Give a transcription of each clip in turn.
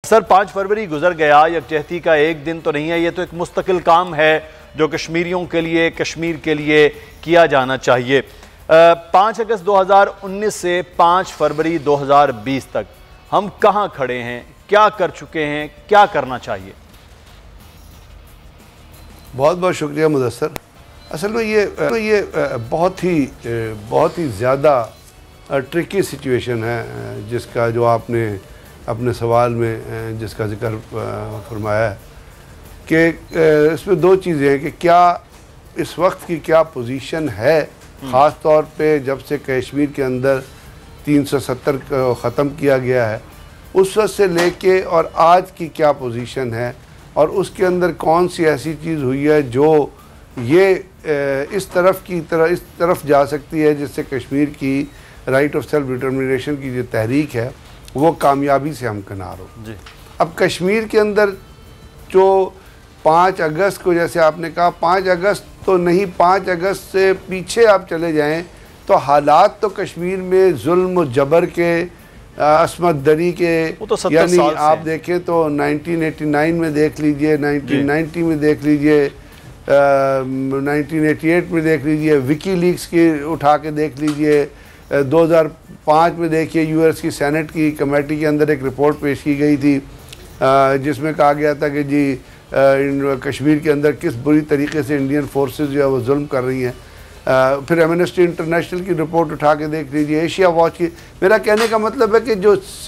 Sir 5 फरवरी गुजर गया, यकजहती का एक दिन तो नहीं है, ये तो एक मुस्तकिल काम है जो कश्मीरियों के लिए, कश्मीर के लिए किया जाना चाहिए। 5 अगस्त 2019 से 5 फरवरी 2020 तक हम कहां खड़े हैं, क्या कर चुके हैं, क्या करना चाहिए? बहुत बहुत शुक्रिया मुदस्सर। असल में ये बहुत ही ज़्यादा ट्रिकी सिचुएशन है जिसका जो आपने अपने सवाल में जिसका जिक्र फरमाया है कि इसमें दो चीज़ें हैं कि क्या इस वक्त की क्या पोजीशन है, ख़ास तौर पे जब से कश्मीर के अंदर 370 को ख़त्म किया गया है उस वक्त से लेके और आज की क्या पोजीशन है, और उसके अंदर कौन सी ऐसी चीज़ हुई है जो ये इस तरफ जा सकती है जिससे कश्मीर की राइट ऑफ सेल्फ डिटर्मिनेशन की जो तहरीक है वो कामयाबी से हमकिनार हो। अब कश्मीर के अंदर जो 5 अगस्त को, जैसे आपने कहा 5 अगस्त तो नहीं, 5 अगस्त से पीछे आप चले जाएं तो हालात तो कश्मीर में जुल्म जबर के, असमत दरी के, यानी आप देखें तो 1989 में देख लीजिए, 1990 में देख लीजिए, 1988 में देख लीजिए, विकी लीक्स की उठा के देख लीजिए, 2005 में देखिए यूएस की सेनेट की कमेटी के अंदर एक रिपोर्ट पेश की गई थी जिसमें कहा गया था कि जी कश्मीर के अंदर किस बुरी तरीके से इंडियन फोर्सेस जो है वो जुल्म कर रही हैं। फिर एमनेस्टी इंटरनेशनल की रिपोर्ट उठा के देख लीजिए, एशिया वॉच की। मेरा कहने का मतलब है कि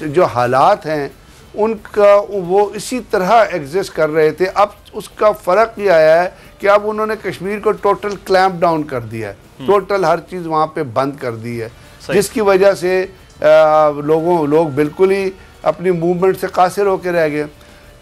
जो हालात हैं उनका वो इसी तरह एग्जिस्ट कर रहे थे। अब उसका फ़र्क ये आया है कि अब उन्होंने कश्मीर को टोटल क्लैम्प डाउन कर दिया है, टोटल हर चीज़ वहाँ पे बंद कर दी है, जिसकी वजह से लोग बिल्कुल ही अपनी मूवमेंट से कासिर होकर रह गए।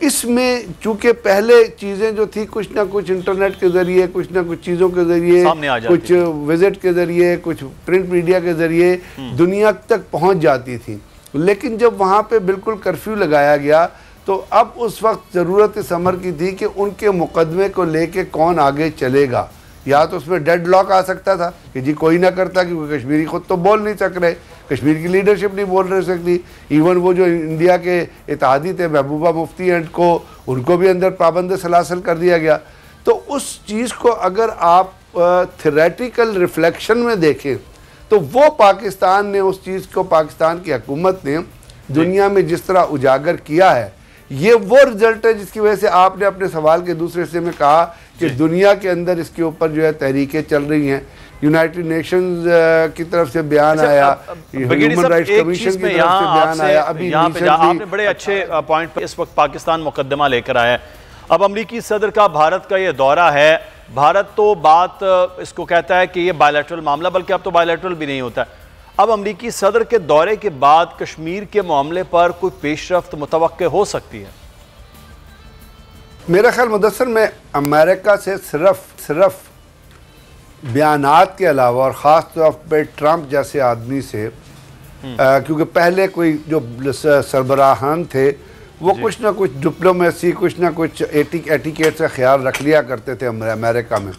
इसमें चूँकि पहले चीज़ें जो थी कुछ ना कुछ इंटरनेट के ज़रिए, कुछ ना कुछ चीज़ों के ज़रिए, कुछ विज़िट के ज़रिए, कुछ प्रिंट मीडिया के ज़रिए दुनिया तक पहुँच जाती थी, लेकिन जब वहाँ पे बिल्कुल कर्फ्यू लगाया गया तो अब उस वक्त ज़रूरत इस अमर की थी कि उनके मुकदमे को लेके कौन आगे चलेगा। या तो उसमें डेड लॉक आ सकता था कि जी कोई ना करता, क्योंकि कश्मीरी खुद तो बोल नहीं सक रहे, कश्मीर की लीडरशिप नहीं बोल रह सकती। इवन वो जो इंडिया के इत्तेहादी थे महबूबा मुफ्ती एंड को, उनको भी अंदर पाबंद सलासल कर दिया गया। तो उस चीज़ को अगर आप थ्योरेटिकल रिफ्लेक्शन में देखें तो वो पाकिस्तान ने उस चीज़ को, पाकिस्तान की हुकूमत ने दुनिया में जिस तरह उजागर किया है, ये वो रिजल्ट है जिसकी वजह से आपने अपने सवाल के दूसरे हिस्से में कहा कि दुनिया के अंदर इसके ऊपर जो है तहरीकें चल रही हैं। यूनाइटेड नेशंस की तरफ से बयान आया, ह्यूमन राइट्स कमीशन की तरफ से बयान आया। अभी आपने बड़े अच्छे पॉइंट पर, इस वक्त पाकिस्तान मुकदमा लेकर आया है। अब अमरीकी सदर का भारत का ये दौरा है, भारत तो बात इसको कहता है कि ये बायलैटरल मामला, बल्कि अब तो बायलैटरल भी नहीं होता है। अब अमरीकी सदर के दौरे के बाद कश्मीर के मामले पर कोई पेशरफ्त मुतवक्के हो सकती है? मेरा ख्याल मुदस्सर में अमेरिका से सिर्फ बयानात के अलावा, और ख़ास तौर पर ट्रंप जैसे आदमी से, क्योंकि पहले कोई जो सरबराहान थे वो कुछ ना कुछ डिप्लोमेसी, कुछ ना कुछ एटिकेट से ख्याल रख लिया करते थे अमेरिका में,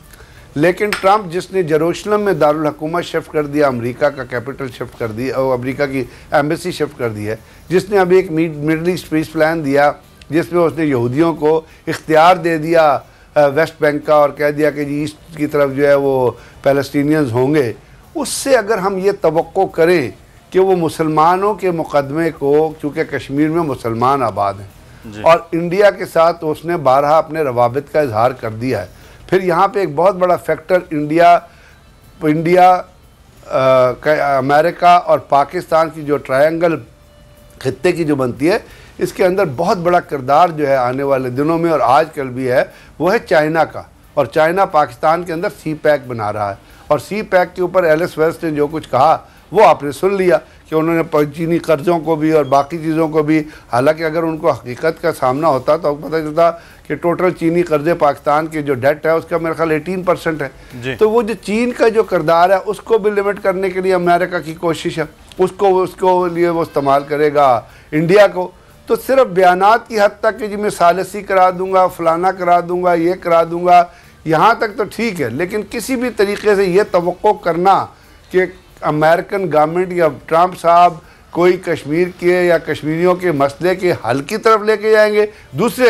लेकिन ट्रंप जिसने जेरूसलम में दारुल हुकूमत शिफ्ट कर दिया, अमेरिका का कैपिटल शिफ्ट कर दिया और अमेरिका की एम्बेसी शिफ्ट कर दी है, जिसने अभी एक मिडल ईस्ट पीस प्लान दिया जिसमें उसने यहूदियों को इख्तियार दे दिया वेस्ट बैंक का और कह दिया कि जी ईस्ट की तरफ जो है वो पैलेस्टीनियंस होंगे, उससे अगर हम ये तवक्को करें कि वो मुसलमानों के मुकदमे को, क्योंकि कश्मीर में मुसलमान आबाद हैं और इंडिया के साथ उसने बारहा अपने रवाबित का इजहार कर दिया है। फिर यहाँ पे एक बहुत बड़ा फैक्टर इंडिया अमेरिका और पाकिस्तान की जो ट्रायंगल खित्ते की जो बनती है, इसके अंदर बहुत बड़ा किरदार जो है आने वाले दिनों में और आजकल भी है, वो है चाइना का। और चाइना पाकिस्तान के अंदर सी पैक बना रहा है, और सी पैक के ऊपर एलिस वेस्ट ने जो कुछ कहा वो आपने सुन लिया कि उन्होंने चीनी कर्ज़ों को भी और बाकी चीज़ों को भी, हालांकि अगर उनको हकीकत का सामना होता तो पता चलता कि टोटल चीनी कर्जे पाकिस्तान के जो डेट है उसका मेरा ख्याल 18% है। तो वो जो चीन का जो किरदार है उसको भी लिमिट करने के लिए अमेरिका की कोशिश है, उसको लिए वो इस्तेमाल करेगा इंडिया को। तो सिर्फ बयानात की हद तक कि जी मैं सालिसी करा दूंगा, फलाना करा दूंगा, ये करा दूंगा, यहाँ तक तो ठीक है, लेकिन किसी भी तरीके से ये तवक्को करना कि अमेरिकन गवर्नमेंट या ट्रंप साहब कोई कश्मीर के या कश्मीरियों के मसले के हल की तरफ लेके जाएंगे। दूसरे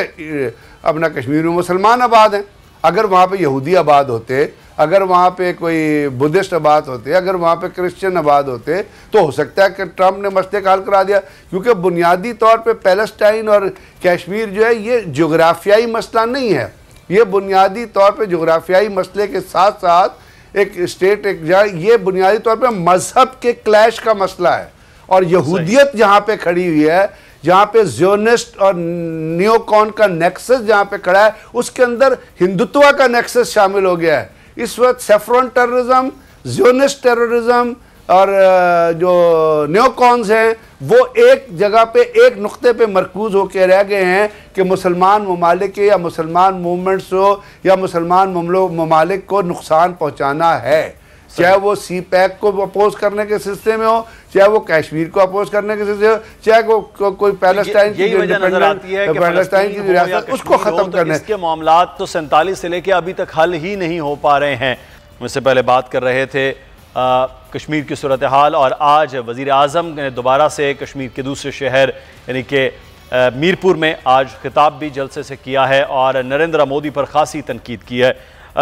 अपना कश्मीर में मुसलमान आबाद हैं, अगर वहाँ पे यहूदी आबाद होते, अगर वहाँ पे कोई बुद्धिस्ट आबाद होते, अगर वहाँ पे क्रिश्चियन आबाद होते, तो हो सकता है कि ट्रम्प ने मसले का हल करा दिया। क्योंकि बुनियादी तौर पे पैलेस्टाइन और कश्मीर जो है ये जोग्राफियाई मसला नहीं है, ये बुनियादी तौर पे जोग्राफियाई मसले के साथ साथ एक स्टेट एक ये बुनियादी तौर पे मजहब के क्लैश का मसला है। और यहूदियत जहाँ पे खड़ी हुई है, जहाँ पे ज़ियोनिस्ट और नियोकॉन का नेक्सस जहाँ पे खड़ा है, उसके अंदर हिंदुत्व का नेक्सस शामिल हो गया है। इस वक्त सेफ्रॉन टेररिज्म, ज़ियोनिस्ट टेररिज्म और जो नियोकॉन्स हैं वो एक जगह पे एक नुक्ते पे मरकूज होकर रह गए हैं कि मुसलमान ममालिक या मुसलमान मूवमेंट्स हो या मुसलमान ममालिक को नुकसान पहुँचाना है, चाहे वो सी पैक को अपोज करने के सिलसिले में हो, चाहे वो कश्मीर को अपोज करने के सिलसिले हो, चाहे कोई पैलेस्टाइन की पैलेस्टाइन की रियासत उसको खत्म करने। इसके मामलात तो 47 से लेके अभी तक हल ही नहीं हो पा रहे हैं। मुझसे पहले बात कर रहे थे कश्मीर की सूरत हाल, और आज वज़ीर आज़म ने दोबारा से कश्मीर के दूसरे शहर यानी कि मीरपुर में आज खिताब भी जलसे से किया है और नरेंद्र मोदी पर ख़ासी तनकीद की है।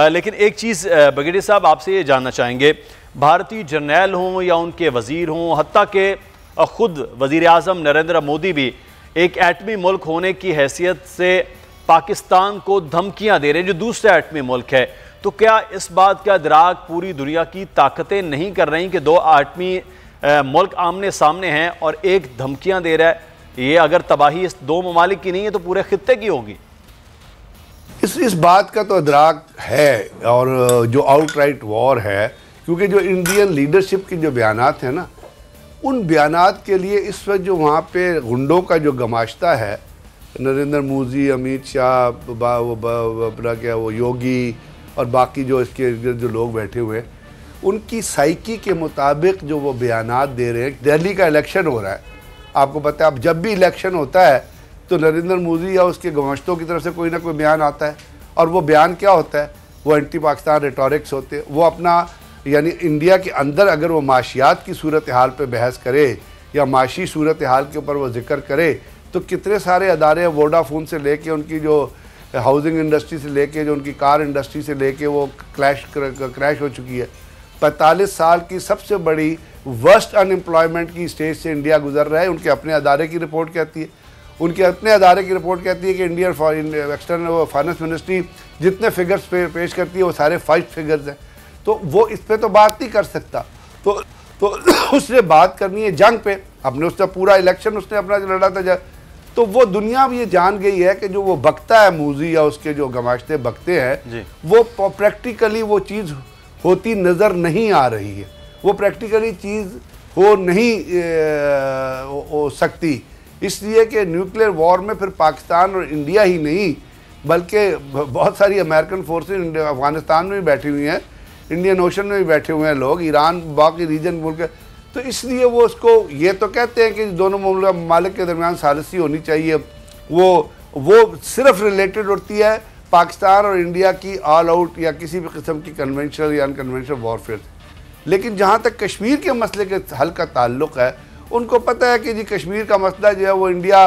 लेकिन एक चीज़ बगेड़ी साहब आपसे ये जानना चाहेंगे, भारतीय जर्नैल हों या उनके वज़ीर हों, हत्ता के ख़ुद वज़ीर आज़म नरेंद्र मोदी भी एक एटमी मुल्क होने की हैसियत से पाकिस्तान को धमकियां दे रहे हैं जो दूसरा एटमी मुल्क है, तो क्या इस बात का इदराक पूरी दुनिया की ताकतें नहीं कर रही कि दो एटमी मुल्क आमने सामने हैं और एक धमकियां दे रहा है? ये अगर तबाही इस दो ममालिक की नहीं है तो पूरे खित्ते की होगी। इस बात का तो इदराक है, और जो आउटराइट वॉर है, क्योंकि जो इंडियन लीडरशिप के जो बयानात हैं ना, उन बयानात के लिए इस वक्त जो वहाँ पे गुंडों का जो गमाश्ता है, नरेंद्र मोदी, अमित शाह, अपना क्या वो योगी और बाकी जो इसके जो लोग बैठे हुए हैं, उनकी साइकी के मुताबिक जो वो बयानात दे रहे हैं। दिल्ली का इलेक्शन हो रहा है, आपको पता है, अब जब भी इलेक्शन होता है तो नरेंद्र मोदी या उसके गमाश्तों की तरफ से कोई ना कोई बयान आता है, और वो बयान क्या होता है, वो एंटी पाकिस्तान रेटोरिक्स होते हैं। वो अपना यानी इंडिया के अंदर अगर वो माशियात की सूरत हाल पे बहस करे या माशी सूरत हाल के ऊपर वो जिक्र करे, तो कितने सारे अदारे, वोडाफोन से लेके उनकी जो हाउसिंग इंडस्ट्री से लेके जो उनकी कार इंडस्ट्री से लेके वो क्रैश हो चुकी है। 45 साल की सबसे बड़ी वर्स्ट अनएम्प्लॉयमेंट की स्टेज से इंडिया गुजर रहा है, उनके अपने अदारे की रिपोर्ट कहती है। उनके अपने अदारे की रिपोर्ट कहती है कि इंडियन एक्सटर्नल फाइनेंस मिनिस्ट्री जितने फिगर्स पेश करती है वो सारे 5 फिगर्स हैं। तो वो इस पे तो बात नहीं कर सकता, तो उसने बात करनी है जंग पे। अपने उसका पूरा इलेक्शन उसने अपना लड़ा था, तो वो दुनिया भी ये जान गई है कि जो वो बकता है मोदी या उसके जो गमाश्ते बकते हैं, वो प्रैक्टिकली वो चीज़ होती नज़र नहीं आ रही है, वो प्रैक्टिकली चीज़ हो नहीं हो सकती। इसलिए कि न्यूक्लियर वॉर में फिर पाकिस्तान और इंडिया ही नहीं बल्कि बहुत सारी अमेरिकन फोर्सेस अफगानिस्तान में भी बैठी हुई हैं, इंडियन ओशन में भी बैठे हुए हैं लोग, ईरान, बाकी रीजन मुल्क। तो इसलिए वो उसको ये तो कहते हैं कि दोनों ममालिक के दरमियान सालिसी होनी चाहिए, वो सिर्फ रिलेटेड होती है पाकिस्तान और इंडिया की ऑल आउट या किसी भी किस्म की कन्वेंशनल या अनकन्वेंशनल वॉरफेयर। लेकिन जहाँ तक कश्मीर के मसले के हल का ताल्लुक़ है, उनको पता है कि जी कश्मीर का मसला जो है वो इंडिया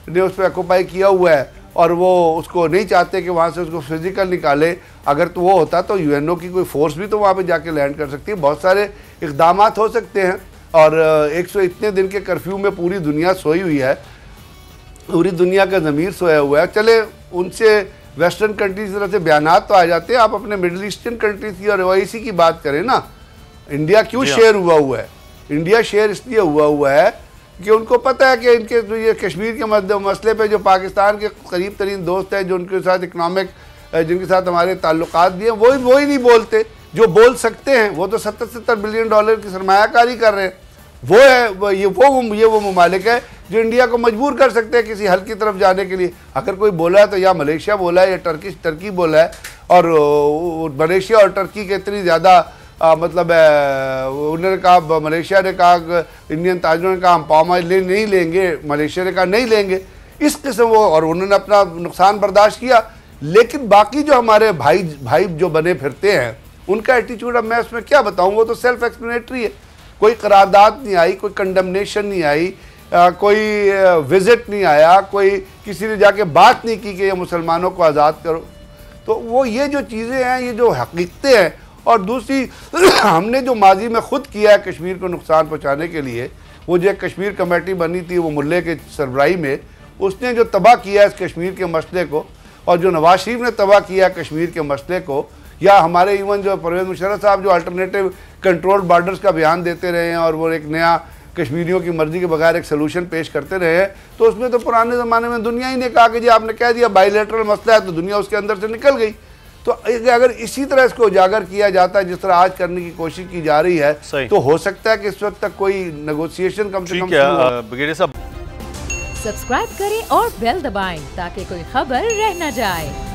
ने उस पर ऑक्यूपाई किया हुआ है और वो उसको नहीं चाहते कि वहाँ से उसको फिजिकल निकाले। अगर तो वो होता तो यूएनओ की कोई फोर्स भी तो वहाँ पे जाके लैंड कर सकती है, बहुत सारे इक़दाम हो सकते हैं। और 100 इतने दिन के कर्फ्यू में पूरी दुनिया सोई हुई है, पूरी दुनिया का ज़मीर सोया हुआ है। चले उनसे वेस्टर्न कंट्रीज की तरफ से बयानात तो आ जाते हैं, आप अपने मिडल ईस्टर्न कंट्रीज़ की और ओआईसी की बात करें ना, इंडिया क्यों शेयर हुआ है? इंडिया शेयर इसलिए हुआ है कि उनको पता है कि इनके तो ये कश्मीर के मसले पे जो पाकिस्तान के करीब तरीन दोस्त हैं, जो उनके साथ इकनॉमिक जिनके साथ हमारे ताल्लुकात भी हैं, वो ही नहीं बोलते। जो बोल सकते हैं वो तो 70-70 बिलियन डॉलर की सरमायाकारी कर रहे हैं। वो है ये वो ममालिक है जो इंडिया को मजबूर कर सकते हैं किसी हल की तरफ जाने के लिए। अगर कोई बोला है तो या मलेशिया बोला है या टर्की बोला है, और मलेशिया और टर्की के इतनी ज़्यादा मतलब उन्होंने कहा, मलेशिया ने कहा, इंडियन ताजरों ने कहा हम पाम ऑयल नहीं लेंगे, मलेशिया ने कहा नहीं लेंगे, इस किस्म वो, और उन्होंने अपना नुकसान बर्दाश्त किया। लेकिन बाकी जो हमारे भाई जो बने फिरते हैं उनका एटीट्यूड अब मैं उसमें क्या बताऊँ, वो तो सेल्फ एक्सप्लेनेटरी है। कोई करारदाद नहीं आई, कोई कंडमनेशन नहीं आई, कोई विजिट नहीं आया, कोई किसी ने जाके बात नहीं की कि ये मुसलमानों को आज़ाद करो। तो वो ये जो चीज़ें हैं, ये जो हकीकतें हैं, और दूसरी हमने जो माजी में ख़ुद किया है कश्मीर को नुकसान पहुँचाने के लिए, वो जो कश्मीर कमेटी बनी थी वो मुल्ले के सरबराही में, उसने जो तबाह किया है इस कश्मीर के मसले को, और जो नवाज शरीफ ने तबाह किया कश्मीर के मसले को, या हमारे इवन जो परवेज़ मुशर्रफ साहब जो अल्टरनेटिव कंट्रोल बॉर्डर्स का बयान देते रहे हैं और वो एक नया कश्मीरियों की मर्जी के बगैर एक सलूशन पेश करते रहे हैं, तो उसमें तो पुराने ज़माने में दुनिया ही ने कहा कि जी आपने कह दिया बायलैटरल मसला है, तो दुनिया उसके अंदर से निकल गई। तो अगर इसी तरह इसको उजागर किया जाता है जिस तरह आज करने की कोशिश की जा रही है, तो हो सकता है कि इस वक्त तक कोई नेगोशिएशन कम से कम। सब्सक्राइब करें और बेल दबाएं ताकि कोई खबर रह न जाए।